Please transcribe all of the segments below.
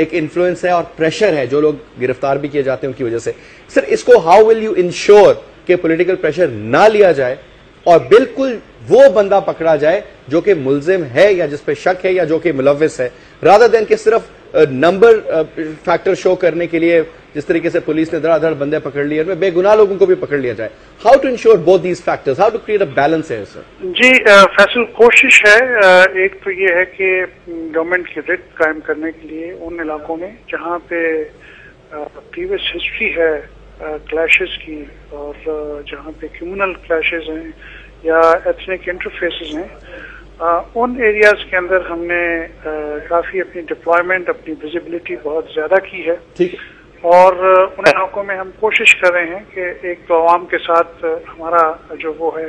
ایک انفلوئنس ہے اور پریشر ہے, جو لوگ گرفتار بھی کیے جاتے ہیں ان کی وجہ سے. سر اس کو ہاؤ ول یو انشور کہ پولیٹیکل پریشر نہ لیا جائے اور بالکل وہ بندہ پکڑا جائے جو کہ ملزم ہے یا جس پہ شک ہے یا جو کہ ملوث ہے, رادر دین کہ صرف نمبر فیکٹر شو کرنے کے لیے جس طریقے سے پولیس نے دھڑا دھڑ بندے پکڑ لیے, ان میں بے گناہ لوگوں کو بھی پکڑ لیا جائے. How to ensure both these factors, how to create a balance ہے سر؟ جی فیصل, کوشش ہے ایک تو یہ ہے کہ گورنمنٹ کی ریٹ قائم کرنے کے لیے ان علاقوں میں جہاں پہ پریویس ہسٹری ہے کلیشز کی, اور جہاں پہ کمیونل کلیشز ہیں یا ایتھنک انٹرفیسز ہیں, ان ایریاز کے اندر ہم نے کافی اپنی ڈپلائمنٹ, اپنی ویزیبلٹی بہت زیادہ کی ہے. ٹھیک ہے. اور ان علاقوں میں ہم کوشش کر رہے ہیں کہ ایک تو عوام کے ساتھ ہمارا جو وہ ہے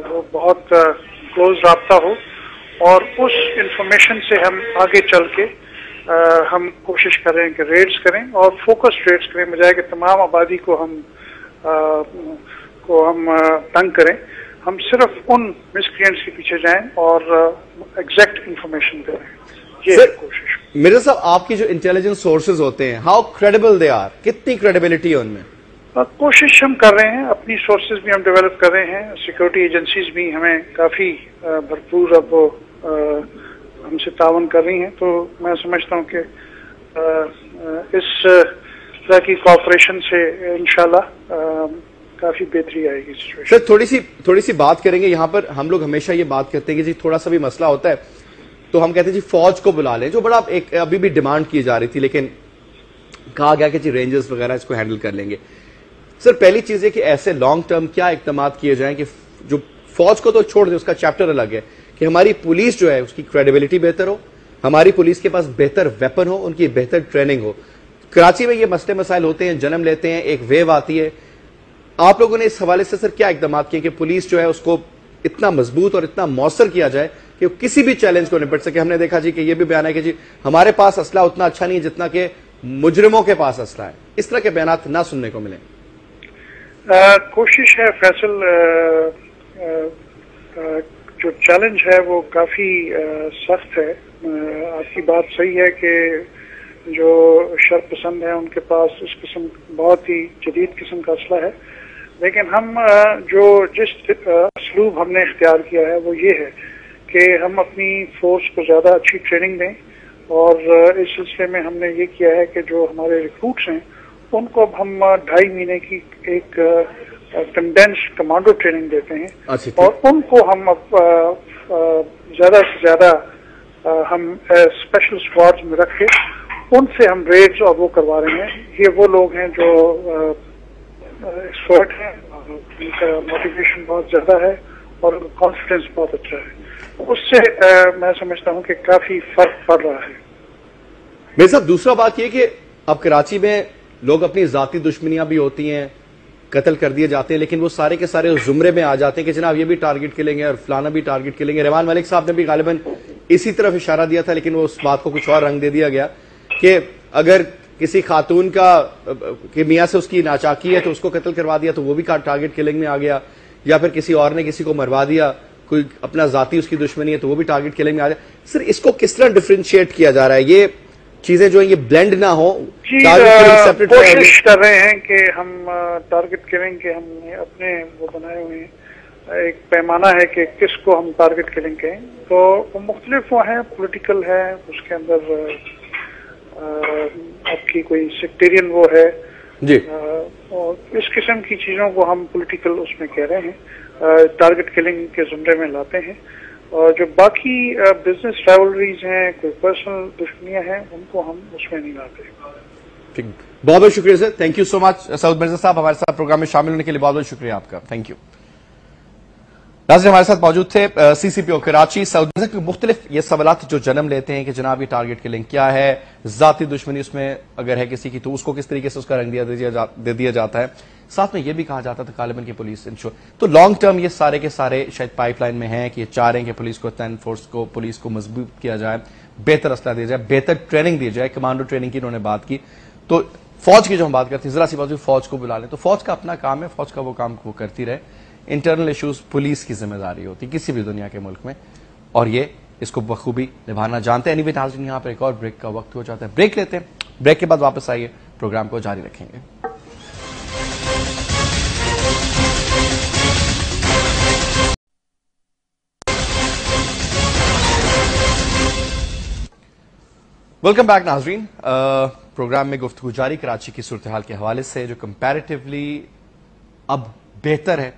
وہ بہت کلوز رابطہ ہو, اور اس انفارمیشن سے ہم آگے چل کے ہم کوشش کر رہے ہیں کہ ریڈز کریں اور فوکس ریڈز کریں, بجائے کہ تمام آبادی کو ہم تنگ کریں. ہم صرف ان مسکرینٹس کے پیچھے جائیں اور ایگزیکٹ انفارمیشن دیں. یہ کوشش. مرزا صاحب, آپ کی جو انٹیلیجنس سورسز ہوتے ہیں, ہاؤ کریڈیبل دے آر, کتنی کریڈیبلٹی ہے ان میں؟ کوشش ہم کر رہے ہیں, اپنی سورسز بھی ہم ڈیولپ کر رہے ہیں, سیکورٹی ایجنسیز بھی ہمیں کافی بھرپور اب ہم سے تعاون کر رہی ہیں. تو میں سمجھتا ہوں کہ اس طرح کی کوآپریشن سے انشاءاللہ کافی بہتری آئے گی سچویشن. سر تھوڑی سی بات کریں گے یہاں پر. ہم لوگ ہمیشہ یہ بات کرتے ہیں کہ جی تھوڑا سا بھی مسئلہ ہوتا ہے تو ہم کہتے ہیں جی فوج کو بلا لیں, جو بڑا ایک ابھی بھی ڈیمانڈ کی جا رہی تھی, لیکن کہا گیا کہ جی رینجرز وغیرہ اس کو ہینڈل کر لیں گے. سر پہلی چیز ہے کہ ایسے لانگ ٹرم کیا اقدامات کیے جائیں کہ جو فوج کو تو چھوڑ دیں, اس کا چیپٹر الگ ہے, کہ ہماری پولیس جو ہے اس کی کریڈیبلٹی بہتر ہو, ہماری پولیس کے پاس بہتر ویپن ہو, ان کی بہتر ٹریننگ ہو. کراچی میں یہ مسئلے مسائل ہوتے ہیں, جنم لیتے ہیں, ایک ویو آتی ہے. آپ لوگوں نے اس حوالے سے سر کیا اقدامات کیے کہ پولیس جو ہے اس کو اتنا مضبوط اور اتنا مؤثر کیا جائے کہ وہ کسی بھی چیلنج کو نپٹ سکے؟ ہم نے دیکھا جی کہ یہ بھی بیان ہے کہ جی ہمارے پاس اسلحہ اتنا اچھا نہیں ہے جتنا کہ مجرموں کے پاس اسلحہ ہے. اس طرح کے بیانات نہ سننے کو ملیں. کوشش ہے فیصل, جو چیلنج ہے وہ کافی سخت ہے. آپ کی بات صحیح ہے کہ جو شر پسند ہیں ان کے پاس اس قسم بہت ہی جدید قسم کا اسلحہ ہے, لیکن ہم جس اسلوب ہم نے اختیار کیا ہے وہ یہ ہے کہ ہم اپنی فورس کو زیادہ اچھی ٹریننگ دیں, اور اس سلسلے میں ہم نے یہ کیا ہے کہ جو ہمارے ریکروٹس ہیں ان کو اب ہم 2.5 مہینے کی ایک کنڈینس کمانڈو ٹریننگ دیتے ہیں, اور ان کو ہم اب زیادہ سے زیادہ ہم اسپیشل اسکواڈز میں رکھ کے ان سے ہم ریڈز اور وہ کروا رہے ہیں. یہ وہ لوگ ہیں جو ایکسپرٹ ہیں, ان کا موٹیویشن بہت زیادہ ہے اور ان کا کانفیڈینس بہت اچھا ہے. اس سے میں سمجھتا ہوں کہ کافی فرق پڑ رہا ہے. میرے صاحب دوسرا بات یہ کہ اب کراچی میں لوگ اپنی ذاتی دشمنیاں بھی ہوتی ہیں, قتل کر دیے جاتے ہیں, لیکن وہ سارے کے سارے اس زمرے میں آ جاتے ہیں کہ جناب یہ بھی ٹارگٹ کے لیں گے اور فلانا بھی ٹارگٹ کے لیں گے. رحمان ملک صاحب نے بھی غالباً اسی طرف اشارہ دیا تھا, لیکن وہ اس بات کو کچھ اور رنگ دے دیا گیا کہ اگر کسی خاتون کا کہ میاں سے اس کی ناچاکی ہے تو اس کو قتل کروا دیا تو وہ بھی ٹارگٹ کلنگ میں آ گیا, یا پھر کسی اور نے کسی کو مروا دیا, کوئی اپنا ذاتی اس کی دشمنی ہے تو وہ بھی ٹارگٹ کلنگ میں آ جائے. سر اس کو کس طرح ڈفرینشیٹ کیا جا رہا ہے, یہ چیزیں جو ہیں یہ بلینڈ نہ ہو؟ کوشش کر رہے ہیں کہ ہم ٹارگٹ کلنگ کے ہم نے اپنے وہ بنائے ہوئے ہیں, ایک پیمانہ ہے کہ کس کو ہم ٹارگٹ کلنگ کہیں. تو وہ مختلف وہ ہیں, پولیٹیکل ہے, اس کے اندر آپ کی کوئی سیکٹیرین وہ ہے جی, اور اس قسم کی چیزوں کو ہم پولیٹیکل اس میں کہہ رہے ہیں, ٹارگٹ کلنگ کے زمرے میں لاتے ہیں. اور جو باقی بزنس رائولریز ہیں, کوئی پرسنل دشمنیاں ہیں, ان کو ہم اس میں نہیں لاتے. ٹھیک, بہت بہت شکریہ سر, تھینک یو سو مچ. سعود مرزا صاحب ہمارے ساتھ پروگرام میں شامل ہونے کے لیے بہت بہت شکریہ آپ کا, تھینک یو. ناظرین ہمارے ساتھ موجود تھے سی سی پی او کراچی سعود مرزا کے مختلف یہ سوالات جو جنم لیتے ہیں کہ جناب یہ ٹارگٹ کلنگ کیا ہے, ذاتی دشمنی اس میں اگر ہے کسی کی تو اس کو کس طریقے سے اس کا رنگ دے دیا جاتا ہے. ساتھ میں یہ بھی کہا جاتا تھا غالباً کی پولیس انشور تو لانگ ٹرم یہ سارے کے سارے شاید پائپ لائن میں ہیں کہ یہ چاہ رہے ہیں کہ پولیس کو فورس کو پولیس کو مضبوط کیا جائے, بہتر اسلحہ دیا جائے, بہتر ٹریننگ دی جائے. کمانڈو ٹریننگ کی انہوں نے بات کی. تو فوج کی جو ہم بات کرتے ہیں ذرا سی بات فوج کو بلا لیں تو فوج کا اپنا کام ہے, فوج کا وہ کام وہ کرتی رہے. انٹرنل ایشوز پولیس کی ذمہ داری ہوتی کسی بھی دنیا کے ملک میں, اور یہ اس کو بخوبی نبھانا جانتے ہیں. اینی وے ناظرین یہاں پر ایک اور بریک کا وقت ہو جاتا ہے, بریک لیتے ہیں, بریک کے بعد واپس آئیے, پروگرام کو جاری رکھیں گے. ویلکم بیک ناظرین. پروگرام میں گفتگو جاری کراچی کی صورتحال کے حوالے سے جو کمپیریٹیولی اب بہتر ہے.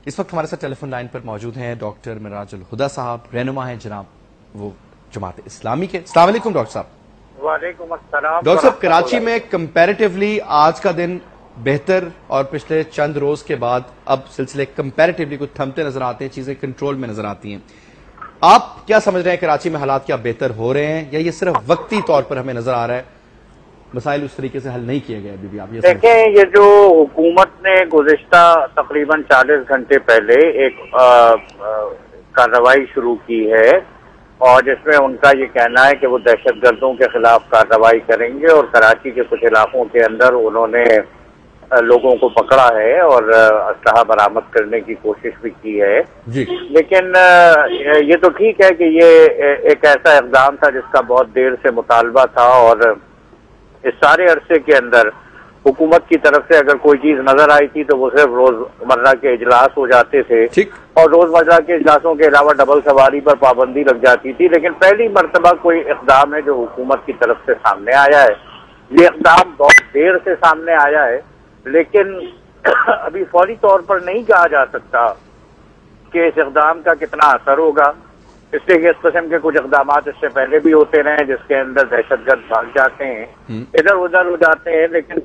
اس وقت ہمارے ساتھ ٹیلی فون لائن پر موجود ہیں ڈاکٹر معراج الہدیٰ صاحب, رہنما ہیں جناب وہ جماعت اسلامی کے. السلام علیکم ڈاکٹر صاحب. وعلیکم السلام. ڈاکٹر صاحب, کراچی میں کمپیریٹیولی آج کا دن بہتر اور پچھلے چند روز کے بعد اب سلسلے کمپیریٹیولی کچھ تھمتے نظر آتے ہیں, چیزیں کنٹرول میں نظر آتی ہیں. آپ کیا سمجھ رہے ہیں, کراچی میں حالات کیا بہتر ہو رہے ہیں یا یہ صرف وقتی طور پر ہمیں نظر آ رہا ہے, مسائل اس طریقے سے حل نہیں کیے گئے ابھی بھی؟ آپ یہ دیکھیں, یہ جو حکومت نے گزشتہ تقریباً 40 گھنٹے پہلے ایک کارروائی شروع کی ہے اور جس میں ان کا یہ کہنا ہے کہ وہ دہشت گردوں کے خلاف کارروائی کریں گے, اور کراچی کے کچھ علاقوں کے اندر انہوں نے لوگوں کو پکڑا ہے اور اسلحہ برآمد کرنے کی کوشش بھی کی ہے. جی, لیکن یہ تو ٹھیک ہے کہ یہ ایک ایسا اقدام تھا جس کا بہت دیر سے مطالبہ تھا, اور اس سارے عرصے کے اندر حکومت کی طرف سے اگر کوئی چیز نظر آئی تھی تو وہ صرف روزمرہ کے اجلاس ہو جاتے تھے, اور روزمرہ کے اجلاسوں کے علاوہ ڈبل سواری پر پابندی لگ جاتی تھی. لیکن پہلی مرتبہ کوئی اقدام ہے جو حکومت کی طرف سے سامنے آیا ہے. یہ اقدام بہت دیر سے سامنے آیا ہے, لیکن ابھی فوری طور پر نہیں کہا جا سکتا کہ اس اقدام کا کتنا اثر ہوگا, اس لیے کہ اس قسم کے کچھ اقدامات اس سے پہلے بھی ہوتے رہے جس کے اندر دہشت گرد بھاگ جاتے ہیں, ادھر ادھر ہو جاتے ہیں, لیکن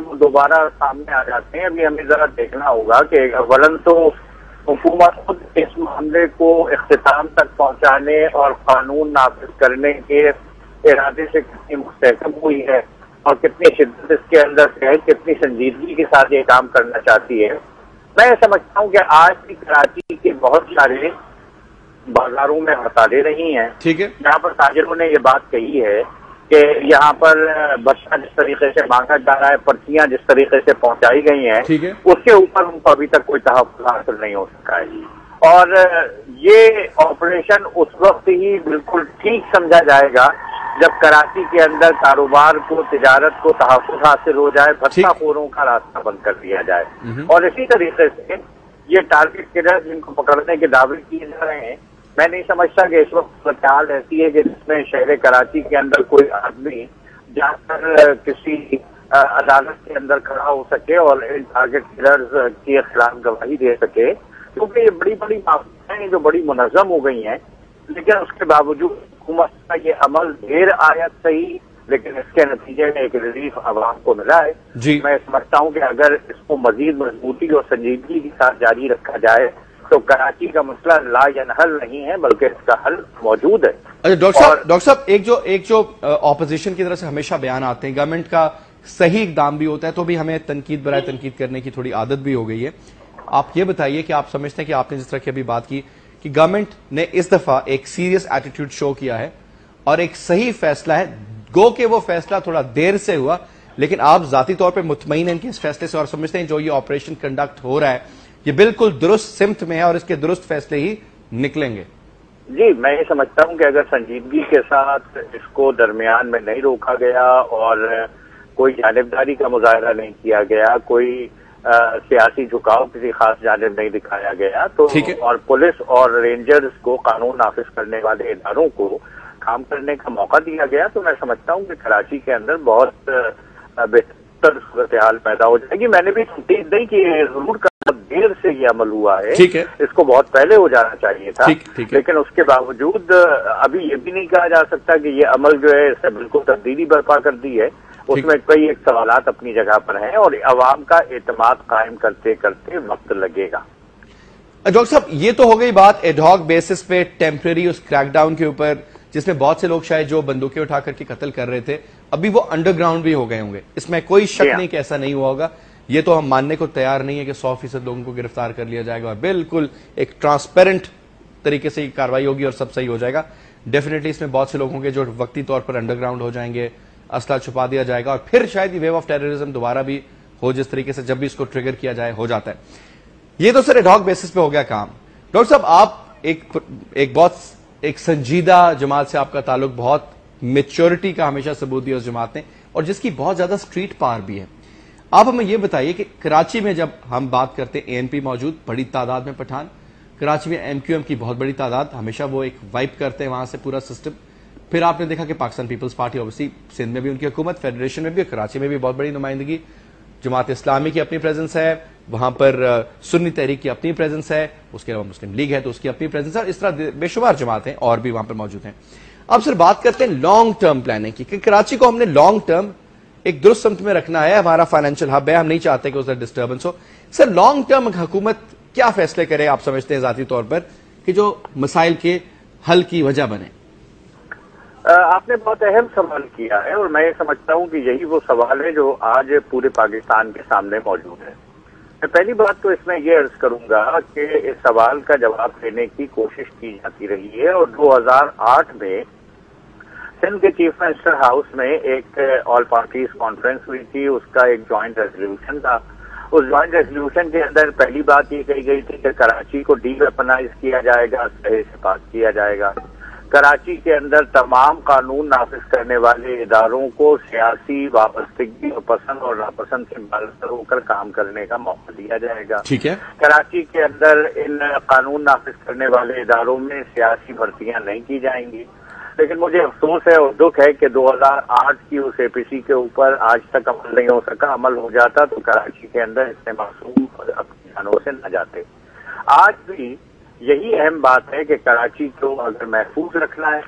وہ دوبارہ سامنے آ جاتے ہیں. ابھی ہمیں ذرا دیکھنا ہوگا کہ اولن تو حکومت خود اس معاملے کو اختتام تک پہنچانے اور قانون نافذ کرنے کے ارادے سے کتنی مستحکم ہوئی ہے اور کتنی شدت اس کے اندر سے ہے, کتنی سنجیدگی کے ساتھ یہ کام کرنا چاہتی ہے. میں سمجھتا ہوں کہ آج بھی کراچی کے بہت سارے بازاروں میں ہڑتالیں رہی ہیں, ٹھیک ہے, جہاں پر تاجروں نے یہ بات کہی ہے کہ یہاں پر بچہ جس طریقے سے مانگا جا رہا ہے, پرچیاں جس طریقے سے پہنچائی گئی ہیں, ٹھیک ہے, اس کے اوپر ان کو ابھی تک کوئی تحفظ حاصل نہیں ہو سکا ہے. اور یہ آپریشن اس وقت ہی بالکل ٹھیک سمجھا جائے گا جب کراچی کے اندر کاروبار کو, تجارت کو تحفظ حاصل ہو جائے, بھٹا خوروں کا راستہ بند کر دیا جائے. اور اسی طریقے سے یہ ٹارگٹ کلر جن کو پکڑنے کے دعوے کیے جا رہے ہیں, میں نہیں سمجھتا کہ اس وقت صورتحال ایسی ہے کہ جس میں شہر کراچی کے اندر کوئی آدمی جا کر کسی عدالت کے اندر کھڑا ہو سکے اور ان ٹارگٹ کلرز کے خلاف گواہی دے سکے, کیونکہ یہ بڑی بڑی معاملات ہیں جو بڑی منظم ہو گئی ہیں. لیکن اس کے باوجود حکومت کا یہ عمل دیر آیا صحیح, لیکن اس کے نتیجے میں ایک ریلیف عوام کو ملا ہے. جی, میں سمجھتا ہوں کہ اگر اس کو مزید مضبوطی اور سنجیدگی کے ساتھ جاری رکھا جائے تو کراچی کا مسئلہ لا ینحل نہیں ہے بلکہ اس کا حل موجود ہے. ڈاکٹر صاحب, ایک جو اپوزیشن کی طرف سے ہمیشہ بیان آتے ہیں, گورنمنٹ کا صحیح اقدام بھی ہوتا ہے تو بھی ہمیں تنقید برائے تنقید کرنے کی تھوڑی عادت بھی ہو گئی ہے. آپ یہ بتائیے کہ آپ سمجھتے ہیں کہ آپ نے جس طرح کی ابھی بات کی کہ گورنمنٹ نے اس دفعہ ایک سیریس ایٹیٹیوڈ شو کیا ہے اور ایک صحیح فیصلہ ہے, گو کہ وہ فیصلہ تھوڑا دیر سے ہوا, لیکن آپ ذاتی طور پہ مطمئن ہیں کہ اس فیصلے سے, اور سمجھتے ہیں جو یہ آپریشن کنڈکٹ ہو رہا ہے یہ بالکل درست سمت میں ہے اور اس کے درست فیصلے ہی نکلیں گے؟ جی, میں یہ سمجھتا ہوں کہ اگر سنجیدگی کے ساتھ اس کو درمیان میں نہیں روکا گیا اور کوئی جانبداری کا مظاہرہ نہیں کیا گیا, کوئی سیاسی جھکاؤ کسی خاص جانب نہیں دکھایا گیا, تو اور پولیس اور رینجرز کو, قانون نافذ کرنے والے اداروں کو کام کرنے کا موقع دیا گیا, تو میں سمجھتا ہوں کہ کراچی کے اندر بہت بہتر صورتحال پیدا ہو جائے گی. میں نے بھی تنقید نہیں کہ ضرور دیر سے یہ عمل ہوا ہے, اس کو بہت پہلے ہو جانا چاہیے تھا, لیکن اس کے باوجود ابھی یہ بھی نہیں کہا جا سکتا کہ یہ عمل جو ہے اس سے بالکل تبدیلی برپا کر دی ہے. اس میں کئی ایک سوالات اپنی جگہ پر ہیں اور عوام کا اعتماد قائم کرتے کرتے وقت لگے گا. ڈاکٹر صاحب, یہ تو ہو گئی بات ایڈ ہاک بیسس پہ ٹیمپرری اس کریک ڈاؤن کے اوپر, جس میں بہت سے لوگ شاید جو بندوقیں اٹھا کر کے قتل کر رہے تھے ابھی وہ انڈر گراؤنڈ بھی ہو گئے ہوں گے, اس میں کوئی شک نہیں کہ ایسا نہیں ہوا ہوگا. یہ تو ہم ماننے کو تیار نہیں ہے کہ 100% لوگوں کو گرفتار کر لیا جائے گا اور بالکل ایک ٹرانسپیرنٹ طریقے سے یہ کاروائی ہوگی اور سب صحیح ہو جائے گا. ڈیفینیٹلی اس میں بہت سے لوگوں کے جو وقتی طور پر انڈر گراؤنڈ ہو جائیں گے, اسلحہ چھپا دیا جائے گا اور پھر شاید یہ ویو آف ٹیررزم دوبارہ بھی ہو, جس طریقے سے جب بھی اس کو ٹریگر کیا جائے ہو جاتا ہے. یہ تو سر ایڈ ہاک بیسس پہ ہو گیا کام. ڈاکٹر صاحب, آپ ایک بہت ایک سنجیدہ جماعت سے آپ کا تعلق، بہت میچورٹی کا ہمیشہ ثبوت دیا اس جماعت نے، اور جس کی بہت زیادہ اسٹریٹ پار بھی ہے. آپ ہمیں یہ بتائیے کہ کراچی میں جب ہم بات کرتے ہیں ANP موجود بڑی تعداد میں پٹھان، کراچی میں MQM کی بہت بڑی تعداد، ہمیشہ وہ ایک وائپ کرتے ہیں وہاں سے پورا سسٹم. پھر آپ نے دیکھا کہ Pakistan People's Party obviously Sindh میں بھی ان کی حکومت، فیڈریشن میں بھی، کراچی میں بھی بہت بڑی نمائندگی، جماعت اسلامی کی اپنی پریزنس ہے وہاں پر، سنی تحریک کی اپنی پریزنس ہے، اس کے علاوہ مسلم لیگ ہے تو اس کی اپنی پریزنس ہے، اور اس طرح بے شمار جماعتیں اور بھی وہاں پر موجود ہیں. اب سر بات کرتے ہیں لانگ ٹرم پلاننگ کی، کہ کراچی کو ہم نے لانگ ٹرم ایک درست سمت میں رکھنا ہے، ہمارا فائنینشیل ہب ہے، ہم نہیں چاہتے کہ اس طرح ڈسٹربنس ہو. سر لانگ ٹرم حکومت کیا فیصلے کرے آپ سمجھتے ہیں ذاتی طور پر کہ جو مسائل کے حل کی وجہ بنے؟ آپ نے بہت اہم سوال کیا ہے، اور میں یہ سمجھتا ہوں کہ یہی وہ سوال ہے جو آج پورے پاکستان کے سامنے موجود ہے. میں پہلی بات تو اس میں یہ عرض کروں گا کہ اس سوال کا جواب دینے کی کوشش کی جاتی رہی ہے، اور 2008 میں سندھ کے چیف منسٹر ہاؤس میں ایک آل پارٹیز کانفرنس ہوئی تھی، اس کا ایک جوائنٹ ریزولوشن تھا. اس جوائنٹ ریزولوشن کے اندر پہلی بات یہ کہی گئی تھی کہ کراچی کو ڈی ویپنائز کیا جائے گا، صحیح سے پاس کیا جائے گا. کراچی کے اندر تمام قانون نافذ کرنے والے اداروں کو سیاسی وابستگی اور پسند اور ناپسند سے بالتر ہو کر کام کرنے کا موقع دیا جائے گا. ٹھیک ہے. کراچی کے اندر ان قانون نافذ کرنے والے اداروں میں سیاسی بھرتیاں نہیں کی جائیں گی. لیکن مجھے افسوس ہے اور دکھ ہے کہ 2008 کی اس APC کے اوپر آج تک عمل نہیں ہو سکا. عمل ہو جاتا تو کراچی کے اندر اتنے معصوم اپنی جانوں سے نہ جاتے. آج بھی یہی اہم بات ہے کہ کراچی کو اگر محفوظ رکھنا ہے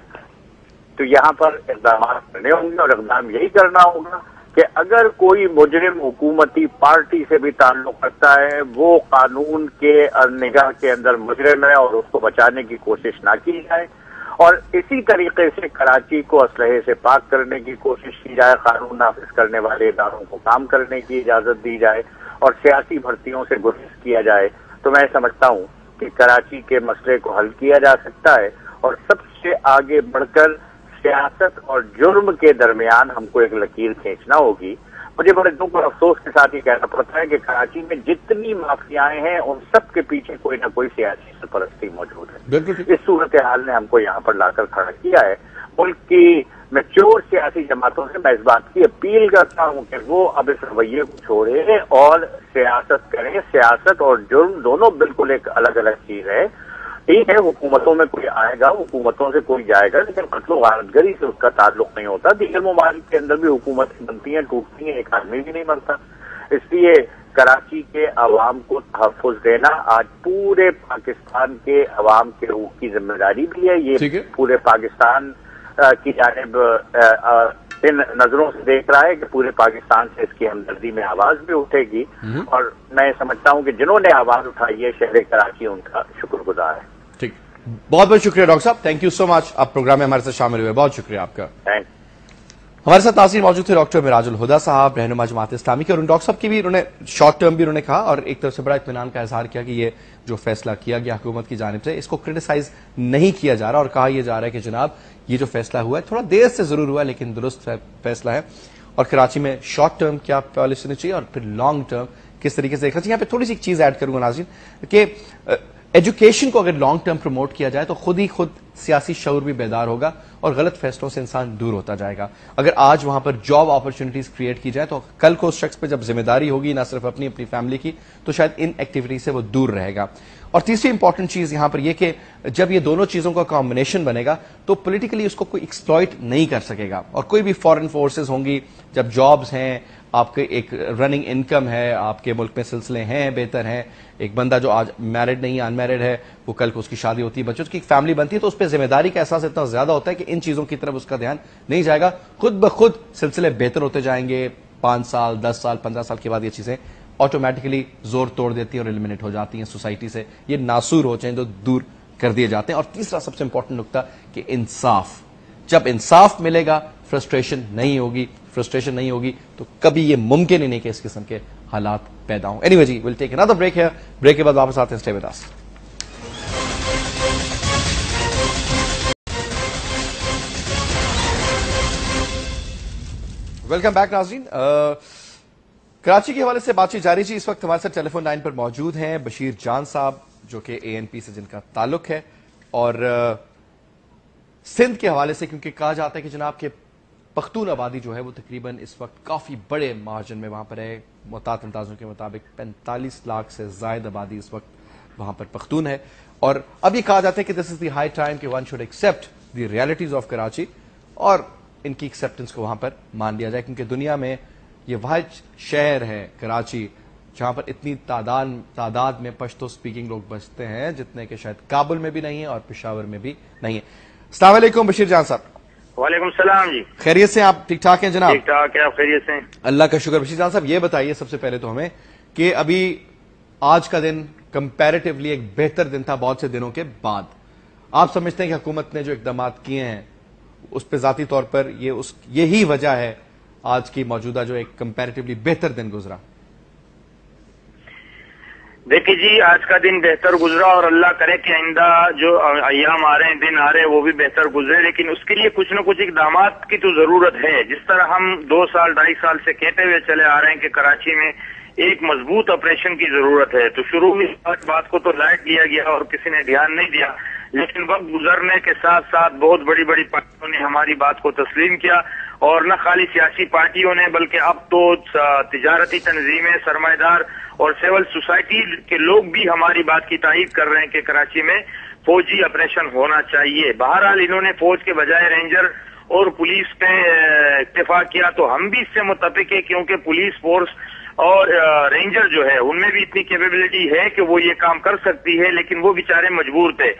تو یہاں پر اقدامات کرنے ہوں گے، اور اقدام یہی کرنا ہوگا کہ اگر کوئی مجرم حکومتی پارٹی سے بھی تعلق رکھتا ہے، وہ قانون کے نگاہ کے اندر مجرم ہے اور اس کو بچانے کی کوشش نہ کی جائے، اور اسی طریقے سے کراچی کو اسلحے سے پاک کرنے کی کوشش کی جائے، قانون نافذ کرنے والے اداروں کو کام کرنے کی اجازت دی جائے، اور سیاسی بھرتیوں سے گریز کیا جائے. تو میں سمجھتا ہوں کہ کراچی کے مسئلے کو حل کیا جا سکتا ہے، اور سب سے آگے بڑھ کر سیاست اور جرم کے درمیان ہم کو ایک لکیر کھینچنا ہوگی. مجھے بڑے دکھ اور افسوس کے ساتھ یہ کہنا پڑتا ہے کہ کراچی میں جتنی مافیائیں ہیں ان سب کے پیچھے کوئی نہ کوئی سیاسی سرپرستی موجود ہے. اس صورتحال نے ہم کو یہاں پر لا کر کھڑا کیا ہے. ملک کی میچور سیاسی جماعتوں سے میں اس بات کی اپیل کرتا ہوں کہ وہ اب اس رویے کو چھوڑے اور سیاست کریں. سیاست اور جرم دونوں بالکل ایک الگ الگ چیز ہے. ٹھیک ہے، حکومتوں میں کوئی آئے گا، حکومتوں سے کوئی جائے گا، لیکن قتل و غارت گری سے اس کا تعلق نہیں ہوتا. دیگر ممالک کے اندر بھی حکومتیں بنتی ہیں، ٹوٹتی ہیں، ایک آدمی بھی نہیں مرتا. اس لیے کراچی کے عوام کو تحفظ دینا آج پورے پاکستان کے عوام کے حقوق کی ذمہ داری بھی ہے. یہ پورے پاکستان کی جانب ان نظروں سے دیکھ رہا ہے کہ پورے پاکستان سے اس کی ہمدردی میں آواز بھی اٹھے گی، اور میں سمجھتا ہوں کہ جنہوں نے آواز اٹھائی ہے شہر کراچی ان کا شکر گزار ہے. ٹھیک، بہت بہت شکریہ ڈاکٹر صاحب، تھینک یو سو مچ. آپ پروگرام میں ہمارے ساتھ شامل ہوئے، بہت شکریہ آپ کا. ہمارے ساتھ ناظرین موجود تھے ڈاکٹر معراج الہدیٰ صاحب، رہنما جماعت اسلامی کے، اور ڈاکٹر صاحب کی بھی انہوں نے شارٹ ٹرم بھی انہوں نے کہا، اور ایک طرف سے بڑا اطمینان کا اظہار کیا کہ یہ جو فیصلہ کیا گیا حکومت کی جانب سے اس کو کرٹیسائز نہیں کیا جا رہا، اور کہا یہ جا رہا ہے کہ جناب یہ جو فیصلہ ہوا ہے تھوڑا دیر سے ضرور ہوا ہے لیکن درست فیصلہ ہے، اور کراچی میں شارٹ ٹرم کیا پالیسی ہونی چاہیے اور پھر لانگ ٹرم کس طریقے سے دیکھنا چاہیے. یہاں پہ تھوڑی سی ایک چیز ایڈ کروں گا ناظرین کہ ایجوکیشن کو اگر لانگ ٹرم پروموٹ کیا جائے تو خود ہی خود سیاسی شعور بھی بیدار ہوگا اور غلط فیصلوں سے انسان دور ہوتا جائے گا. اگر آج وہاں پر جاب اپرچونٹیز کریٹ کی جائے تو کل کو اس شخص پہ جب ذمہ داری ہوگی نہ صرف اپنی فیملی کی تو شاید ان ایکٹیویٹی سے وہ دور رہے گا. اور تیسری امپورٹنٹ چیز یہاں پر یہ کہ جب یہ دونوں چیزوں کا کمبینیشن بنے گا تو پولیٹیکلی اس کو کوئی ایکسپلائٹ نہیں کر سکے گا, اور کوئی بھی فورن فورسز ہوں گی, جب جابز ہیں, آپ کے ایک رننگ انکم ہے, آپ کے ملک میں سلسلے ہیں, بہتر ہیں, ایک بندہ جو آج میرڈ نہیں ان میرڈ ہے وہ کل کو اس کی شادی ہوتی ہے, بچوں کی ایک فیملی بنتی ہے, تو اس پہ ذمہ داری کا احساس اتنا زیادہ ہوتا ہے کہ ان چیزوں کی طرف اس کا دھیان نہیں جائے گا. خود بخود سلسلے بہتر ہوتے جائیں گے, 5 سال 10 سال 15 سال کے بعد یہ چیزیں آٹومیٹکلی زور توڑ دیتی ہیں اور ایلیمنیٹ ہو جاتی ہیں سوسائٹی سے, یہ ناسور ہو جائیں تو دور کر دیے جاتے ہیں. اور تیسرا سب سے امپورٹنٹ نقطہ کہ انصاف, جب انصاف ملے گا فرسٹریشن نہیں ہوگی تو کبھی یہ ممکن ہی نہیں کہ اس قسم کے حالات پیدا ہوں. اینی وے جی will take another break here, break کے بعد واپس آتے ہیں, stay with us. Welcome back ناظرین. کراچی کے حوالے سے بات چیت جاری تھی. اس وقت ہمارے ساتھ ٹیلی فون لائن پر موجود ہیں بشیر جان صاحب جو کہ ANP سے جن کا تعلق ہے, اور سندھ کے حوالے سے کیونکہ کہا جاتا ہے کہ جناب کہ پختون آبادی جو ہے وہ تقریباً اس وقت کافی بڑے مارجن میں وہاں پر ہے. محتاط اندازوں کے مطابق 45 لاکھ سے زائد آبادی اس وقت وہاں پر پختون ہے. اور اب یہ کہا جاتا ہے کہ دس از دی ہائی ٹائم کہ one should accept the realities of Karachi اور ان کی ایکسپٹنس کو وہاں پر مان لیا جائے, کیونکہ دنیا میں یہ واحد شہر ہے کراچی جہاں پر اتنی تعداد میں پشتو سپیکنگ لوگ بستے ہیں جتنے کہ شاید کابل میں بھی نہیں ہیں اور پشاور میں بھی نہیں ہیں. السلام علیکم بشیر جان صاحب. وعلیکم السلام جی. خیریت سے آپ ٹھیک ٹھاک ہیں جناب؟ ٹھیک ٹھاک ہے, آپ خیریت سے ہیں؟ اللہ کا شکر. بشیر جان صاحب یہ بتائیے سب سے پہلے تو ہمیں کہ ابھی آج کا دن کمپیریٹیولی ایک بہتر دن تھا بہت سے دنوں کے بعد. آپ سمجھتے ہیں کہ حکومت نے جو اقدامات کیے ہیں اس پہ ذاتی طور پر یہی وجہ ہے آج کی موجودہ جو ایک کمپیریٹیولی بہتر دن گزرا؟ دیکھیے جی, آج کا دن بہتر گزرا اور اللہ کرے کہ آئندہ جو ایام آ رہے ہیں, دن آ رہے ہیں, وہ بھی بہتر گزرے. لیکن اس کے لیے کچھ نہ کچھ اقدامات کی تو ضرورت ہے. جس طرح ہم 2 سال 2.5 سال سے کہتے ہوئے چلے آ رہے ہیں کہ کراچی میں ایک مضبوط آپریشن کی ضرورت ہے, تو شروع میں اس بات کو تو لائٹ لیا گیا اور کسی نے دھیان نہیں دیا. لیکن وقت گزرنے کے ساتھ ساتھ بہت بڑی بڑی پارٹیوں نے ہماری بات کو تسلیم کیا, اور نہ خالی سیاسی پارٹیوں نے بلکہ اب تو تجارتی تنظیمیں, سرمایہ دار اور سول سوسائٹی کے لوگ بھی ہماری بات کی تائید کر رہے ہیں کہ کراچی میں فوجی آپریشن ہونا چاہیے. بہرحال انہوں نے فوج کے بجائے رینجر اور پولیس پہ اتفاق کیا, تو ہم بھی اس سے متفق ہیں کیونکہ پولیس فورس اور رینجر جو ہے ان میں بھی اتنی کیپیبلٹی ہے کہ وہ یہ کام کر سکتی ہے, لیکن وہ بیچارے مجبور تھے.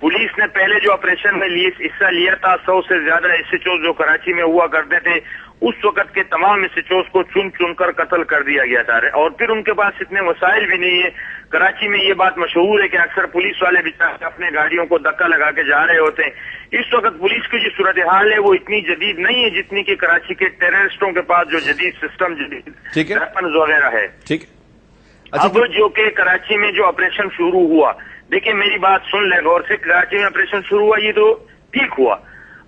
پولیس نے پہلے جو آپریشن میں حصہ لیا تھا 100 سے زیادہ ایس ایچ اوز جو کراچی میں ہوا کرتے تھے, اس وقت کے تمام ایس ایچ اوز کو چن چن کر قتل کر دیا گیا تھا, اور پھر ان کے پاس اتنے وسائل بھی نہیں ہے. کراچی میں یہ بات مشہور ہے کہ اکثر پولیس والے بیچارے اپنے گاڑیوں کو دھکا لگا کے جا رہے ہوتے ہیں. اس وقت پولیس کی جو صورتحال ہے وہ اتنی جدید نہیں ہے جتنی کہ کراچی کے ٹیررسٹوں کے پاس جو جدید سسٹم, جدید ویپنز وغیرہ ہے. اب جو کہ کراچی میں جو آپریشن شروع ہوا, دیکھیں میری بات سن لے غور سے, کراچی میں آپریشن شروع ہوا یہ تو ٹھیک ہوا.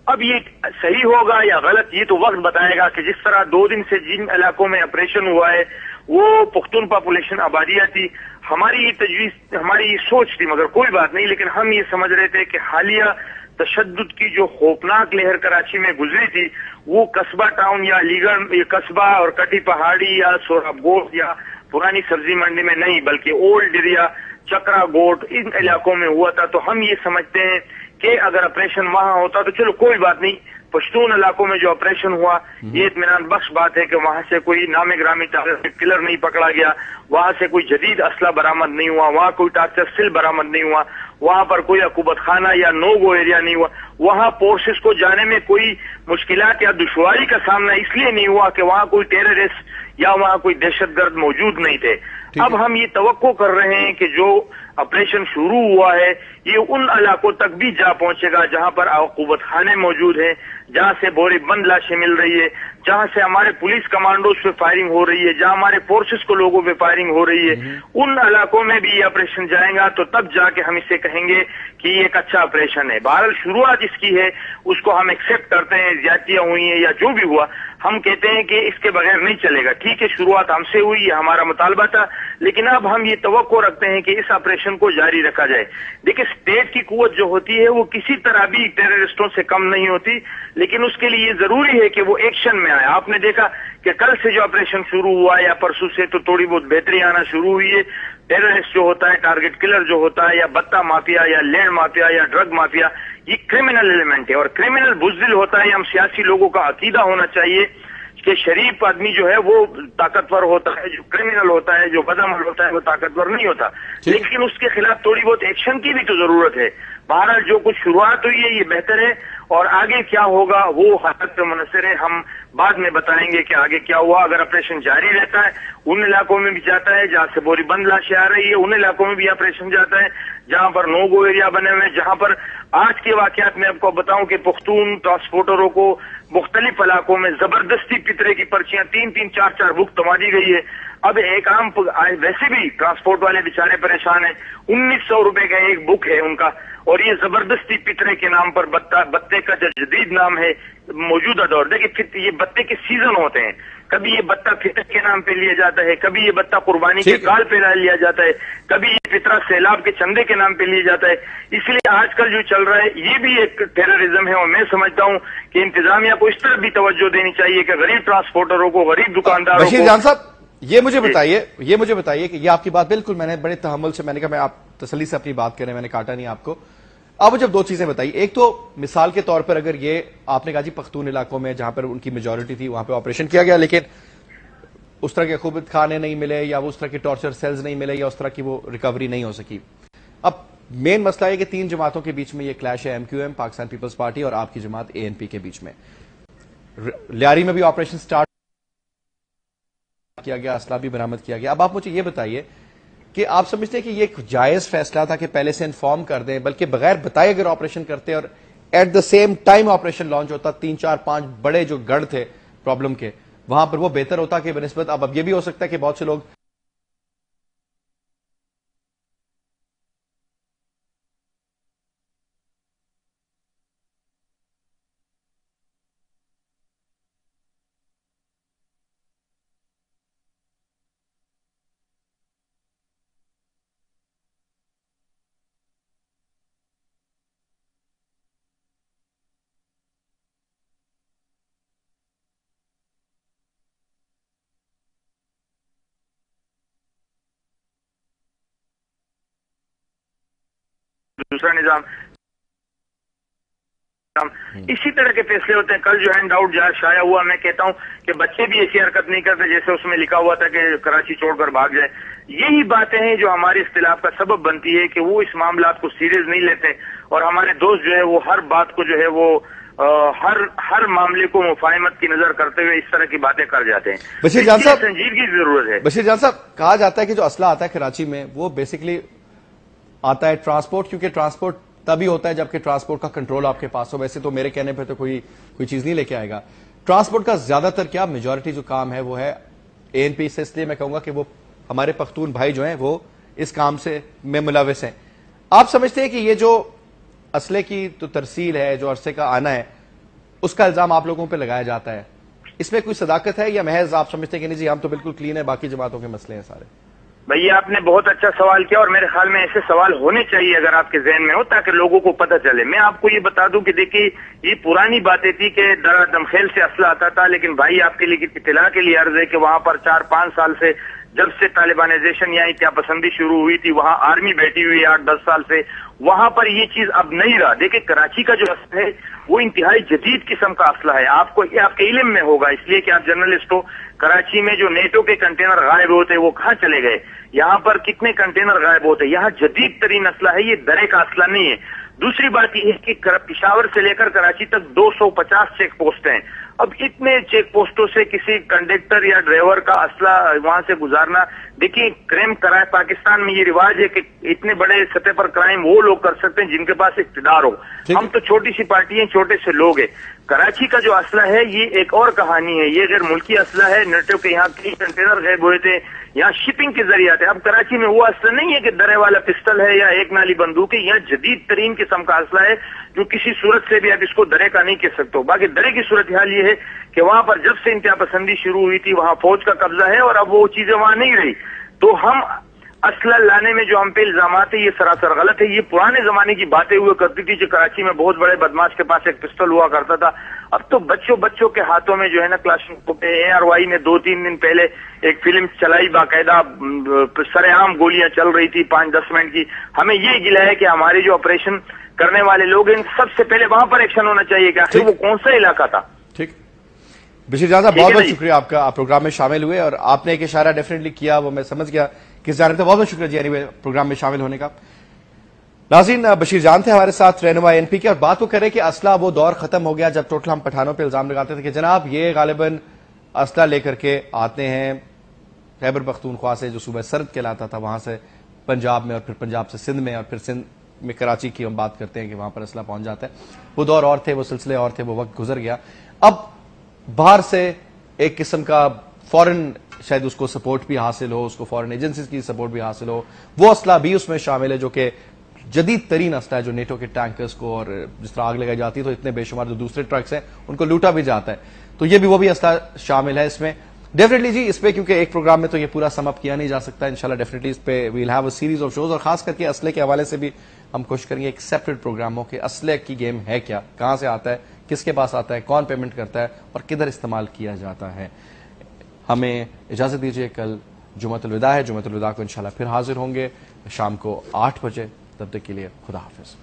اب یہ صحیح ہوگا یا غلط یہ تو وقت بتائے گا کہ جس طرح 2 دن سے جن علاقوں میں آپریشن ہوا ہے وہ پختون پاپولیشن آبادیاں تھی. ہماری یہ تجویز, ہماری یہ سوچ تھی, مگر کوئی بات نہیں, لیکن ہم یہ سمجھ رہے تھے کہ حالیہ تشدد کی جو خوفناک لہر کراچی میں گزری تھی وہ قصبہ ٹاؤن یا علی گڑھ قصبہ اور کٹی پہاڑی یا سوراب گوٹ یا پرانی سبزی منڈی میں نہیں بلکہ اولڈ ایریا, چکرا گوٹ, ان علاقوں میں ہوا تھا. تو ہم یہ سمجھتے ہیں کہ اگر آپریشن وہاں ہوتا تو چلو کوئی بات نہیں, پشتون علاقوں میں جو آپریشن ہوا یہ اطمینان بخش بات ہے کہ وہاں سے کوئی نام گرامی ٹارگٹ کلر نہیں پکڑا گیا, وہاں سے کوئی جدید اسلحہ برآمد نہیں ہوا, وہاں کوئی ٹارچر سیل برآمد نہیں ہوا, وہاں پر کوئی عقوبت خانہ یا نو گو ایریا نہیں ہوا, وہاں فورسز کو جانے میں کوئی مشکلات یا دشواری کا سامنا اس لیے نہیں ہوا کہ وہاں کوئی ٹیررسٹ یا وہاں کوئی دہشت گرد موجود نہیں تھے. اب ہم یہ توقع کر رہے ہیں کہ جو آپریشن شروع ہوا ہے یہ ان علاقوں تک بھی جا پہنچے گا جہاں پر عقوبت خانے موجود ہیں, جہاں سے بورے بند لاشیں مل رہی ہے, جہاں سے ہمارے پولیس کمانڈوز پہ فائرنگ ہو رہی ہے, جہاں ہمارے فورسز کو لوگوں پہ فائرنگ ہو رہی ہے. ان علاقوں میں بھی یہ آپریشن جائے گا تو تب جا کے ہم اسے کہیں گے کہ یہ ایک اچھا آپریشن ہے. بہرحال شروعات اس کی ہے, اس کو ہم ایکسپٹ کرتے ہیں, زیادتیاں ہوئی ہیں یا جو بھی ہوا ہم کہتے ہیں کہ اس کے بغیر نہیں چلے گا. ٹھیک ہے, شروعات ہم سے ہوئی, یہ ہمارا مطالبہ تھا, لیکن اب ہم یہ توقع رکھتے ہیں کہ اس آپریشن کو جاری رکھا جائے. دیکھیں اسٹیٹ کی قوت جو ہوتی ہے وہ کسی طرح بھی ٹیررسٹوں سے کم نہیں ہوتی, لیکن اس کے لیے یہ ضروری ہے کہ وہ ایکشن میں آئے. آپ نے دیکھا کہ کل سے جو آپریشن شروع ہوا یا پرسوں سے تو تھوڑی بہت بہتری آنا شروع ہوئی ہے. ٹیررسٹ جو ہوتا ہے, ٹارگٹ کلر جو ہوتا ہے, یا بتا مافیا یا لینڈ مافیا یا ڈرگ مافیا, یہ کرمنل ایلیمنٹ ہے اور کرمنل بزدل ہوتا ہے. ہم سیاسی لوگوں کا عقیدہ ہونا چاہیے کہ شریف آدمی جو ہے وہ طاقتور ہوتا ہے, جو کرمنل ہوتا ہے, جو بدعمل ہوتا ہے وہ طاقتور نہیں ہوتا, لیکن اس کے خلاف تھوڑی بہت ایکشن کی بھی تو ضرورت ہے. بہرحال جو کچھ شروعات ہوئی ہے یہ بہتر ہے, اور آگے کیا ہوگا وہ حالت پہ منحصر ہے. ہم بعد میں بتائیں گے کہ آگے کیا ہوا. اگر آپریشن جاری رہتا ہے ان علاقوں میں بھی جاتا ہے جہاں سے بوری بند لاشیں آ رہی ہے, ان علاقوں میں بھی آپریشن جاتا ہے جہاں پر نو گو ایریا بنے ہوئے ہیں, جہاں پر آج کے واقعات میں آپ کو بتاؤں کہ پختون ٹرانسپورٹروں کو مختلف علاقوں میں زبردستی پترے کی پرچیاں 3-3, 4-4 بک تما دی گئی ہے. اب ایک عام ویسے بھی ٹرانسپورٹ والے بیچارے پریشان ہیں, 1900 روپے کا ایک بک ہے ان کا, اور یہ زبردستی پترے کے نام پر بتے کا جو جدید نام ہے موجودہ دور. دیکھیں یہ بتے کے سیزن ہوتے ہیں, کبھی یہ بتہ فطر کے نام پہ لیا جاتا ہے، کبھی یہ بتہ قربانی کے کال پہ لیا جاتا ہے، کبھی یہ فطرہ سیلاب کے چندے کے نام پہ لیا جاتا ہے. اس لیے آج کل جو چل رہا ہے یہ بھی ایک ٹیررزم ہے، اور میں سمجھتا ہوں کہ انتظامیہ کو اس طرف بھی توجہ دینی چاہیے کہ غریب ٹرانسپورٹروں کو، غریب دکانداروں کو. بشیر جان صاحب یہ مجھے بتائیے کہ یہ آپ کی بات بالکل میں نے بڑے تحمل سے، میں نے کہا میں آپ تسلی سے اپنی بات کریں، میں نے کاٹا نہیں آپ کو. اب جب دو چیزیں بتائیے، ایک تو مثال کے طور پر اگر یہ آپ نے کہا جی پختون علاقوں میں جہاں پر ان کی میجورٹی تھی وہاں پہ آپریشن کیا گیا لیکن اس طرح کے خوبت خانے نہیں ملے یا وہ اس طرح کے ٹارچر سیلز نہیں ملے یا اس طرح کی وہ ریکوری نہیں ہو سکی. اب مین مسئلہ ہے کہ تین جماعتوں کے بیچ میں یہ کلیش ہے، MQM پاکستان پیپلز پارٹی اور آپ کی جماعت ANP کے بیچ میں. لیاری میں بھی آپریشن سٹارٹ کیا گیا، اسلحہ بھی برآمد کیا گیا. اب آپ مجھے یہ بتائیے کہ آپ سمجھتے ہیں کہ یہ ایک جائز فیصلہ تھا کہ پہلے سے انفارم کر دیں، بلکہ بغیر بتائے اگر آپریشن کرتے اور at the same time operation launch ہوتا، 3 4 5 بڑے جو گڑھ تھے پرابلم کے وہاں پر، وہ بہتر ہوتا کہ بنسبت اب یہ بھی ہو سکتا ہے کہ بہت سے لوگ دوسرا نظام اسی طرح کے فیصلے ہوتے ہیں. کل جو ہینڈ آؤٹ شائع ہوا، میں کہتا ہوں کہ بچے بھی ایسی حرکت نہیں کرتے جیسے اس میں لکھا ہوا تھا کہ کراچی چھوڑ کر بھاگ جائے. یہی باتیں ہیں جو ہمارے اختلاف کا سبب بنتی ہے کہ وہ اس معاملات کو سیریس نہیں لیتے، اور ہمارے دوست جو ہے وہ ہر بات کو جو ہے وہ ہر معاملے کو مفاہمت کی نظر کرتے ہوئے اس طرح کی باتیں کر جاتے ہیں. بشیر جان صاحب سنجیدگی کی ضرورت ہے. بشیر جان صاحب کہا جاتا ہے کہ جو اسلحہ آتا ہے کراچی میں وہ بیسکلی آتا ہے ٹرانسپورٹ، کیونکہ ٹرانسپورٹ تبھی ہوتا ہے جبکہ ٹرانسپورٹ کا کنٹرول آپ کے پاس ہو. ویسے تو میرے کہنے پہ تو کوئی چیز نہیں لے کے آئے گا. ٹرانسپورٹ کا زیادہ تر کیا میجورٹی جو کام ہے وہ ہے ANP سے، اس لیے میں کہوں گا کہ وہ ہمارے پختون بھائی جو ہیں وہ اس کام سے میں ملوث ہیں. آپ سمجھتے ہیں کہ یہ جو اسلحے کی تو ترسیل ہے، جو عرصے کا آنا ہے، اس کا الزام آپ لوگوں پہ لگایا جاتا ہے، اس میں کوئی صداقت ہے یا محض آپ سمجھتے ہیں کہ نہیں جی ہم تو بالکل کلین ہے، باقی جماعتوں کے مسئلے ہیں سارے؟ بھئی آپ نے بہت اچھا سوال کیا، اور میرے خیال میں ایسے سوال ہونے چاہیے اگر آپ کے ذہن میں ہو تاکہ لوگوں کو پتہ چلے. میں آپ کو یہ بتا دوں کہ دیکھیے یہ پرانی باتیں تھی کہ دمخیل سے اسلحہ آتا تھا، لیکن بھائی آپ کے لیے اطلاع کے لیے عرض ہے کہ وہاں پر 4 5 سال سے جب سے طالبانائزیشن یا انتہا پسندی شروع ہوئی تھی وہاں آرمی بیٹھی ہوئی 8 10 سال سے، وہاں پر یہ چیز اب نہیں رہا. دیکھیں کراچی کا جو اسلحہ ہے وہ انتہائی جدید قسم کا اسلحہ ہے. آپ کو یہ آپ کے علم میں ہوگا اس لیے کہ آپ جرنلسٹ ہو. کراچی میں جو نیٹو کے کنٹینر غائب ہوتے وہ کہاں چلے گئے؟ یہاں پر کتنے کنٹینر غائب ہوتے؟ یہاں جدید ترین اسلحہ ہے، یہ درے کا اسلحہ نہیں ہے. دوسری بات یہ ہے کہ پشاور سے لے کر کراچی تک 250 چیک پوسٹ ہیں. اب اتنے چیک پوسٹوں سے کسی کنڈکٹر یا ڈرائیور کا اسلحہ وہاں سے گزارنا، دیکھیے کرائم پاکستان میں یہ رواج ہے کہ اتنے بڑے سطح پر کرائم وہ لوگ کر سکتے ہیں جن کے پاس اقتدار ہو. ہم تو چھوٹی سی پارٹی ہیں، چھوٹے سے لوگ ہیں. کراچی کا جو اسلحہ ہے یہ ایک اور کہانی ہے، یہ غیر ملکی اسلحہ ہے. نیٹو کے یہاں کئی کنٹینر غائب ہوئے تھے، یہاں شپنگ کے ذریعے آتے. اب کراچی میں وہ اسلحہ نہیں ہے کہ درے والا پسٹل ہے یا ایک نالی بندوق ہے، یہاں جدید ترین قسم کا اسلحہ ہے جو کسی صورت سے بھی اب اس کو درے کا نہیں کہہ سکتے. باقی درے کی صورتحال یہ ہے کہ وہاں پر جب سے انتہا پسندی شروع ہوئی تھی وہاں فوج کا قبضہ ہے اور اب وہ چیزیں وہاں نہیں رہی. تو ہم اسلحہ لانے میں جو ہم پہ الزامات ہیں یہ سراسر غلط ہے. یہ پرانے زمانے کی باتیں ہوا کرتی تھی جو کراچی میں بہت بڑے بدماش کے پاس ایک پسٹل ہوا کرتا تھا. اب تو بچوں کے ہاتھوں میں جو ہے نا کلاشنکوف پہ ARY نے 2-3 دن پہلے ایک فلم چلائی، باقاعدہ سر عام گولیاں چل رہی تھی 5-10 منٹ کی. ہمیں یہ گلہ ہے کہ ہمارے جو آپریشن کرنے والے لوگ ہیں سب سے پہلے وہاں پر ایکشن ہونا چاہیے کہ آخر وہ کون سا علاقہ تھا. ٹھیک بشیر جان صاحب بہت بہت شکریہ آپ کا، آپ پروگرام میں شامل ہوئے اور آپ نے ایک اشارہ ڈیفینیٹلی کیا، وہ میں سمجھ گیا کس جانب تھا. بہت بہت شکریہ جی اینی پروگرام میں شامل ہونے کا. ناظرین بشیر جان تھے ہمارے ساتھ رہنما ANP کے، اور بات وہ کرے کہ اسلحہ وہ دور ختم ہو گیا جب ٹوٹل ہم پٹھانوں پہ الزام لگاتے تھے کہ جناب یہ غالباً اسلحہ لے کر کے آتے ہیں خیبر پختونخوا سے جو صوبہ سرد کہلاتا تھا وہاں سے پنجاب میں، اور پھر پنجاب سے سندھ میں، اور پھر سندھ میں کراچی کی ہم بات کرتے ہیں کہ وہاں پر اسلحہ پہنچ جاتا ہے. وہ دور اور تھے، وہ سلسلے اور تھے، وہ وقت گزر گیا. اب باہر سے ایک قسم کا فورن شاید اس کو سپورٹ بھی حاصل ہو، اس کو فورن ایجنسیز کی سپورٹ بھی حاصل ہو، وہ اسلحہ بھی اس میں شامل ہے جو کہ جدید ترین اسلحہ ہے جو نیٹو کے ٹینکرز کو، اور جس طرح آگ لگائی جاتی ہے تو اتنے بے شمار جو دوسرے ٹرکس ہیں ان کو لوٹا بھی جاتا ہے. تو یہ بھی وہ بھی اسلحہ شامل ہے اس میں. ڈیفینیٹلی جی، اس پہ کیونکہ ایک پروگرام میں تو یہ پورا سم اپ کیا نہیں جا سکتا، انشاءاللہ ڈیفینیٹلی اس پہ we'll have a series of shows, اور خاص کر کے اسلحے کے حوالے سے بھی ہم کوشش کریں گے ایک سیپریٹ پروگرام ہو کہ اسلحے کی گیم ہے کیا، کہاں سے آتا ہے، کس کے پاس آتا ہے، کون پیمنٹ کرتا ہے اور کدھر استعمال کیا جاتا ہے۔ ہمیں اجازت دیجیے، کل جمعۃ الوداع ہے، جمعۃ الوداع کو انشاءاللہ پھر حاضر ہوں گے شام کو 8 بجے، تب تک کے لیے خدا حافظ۔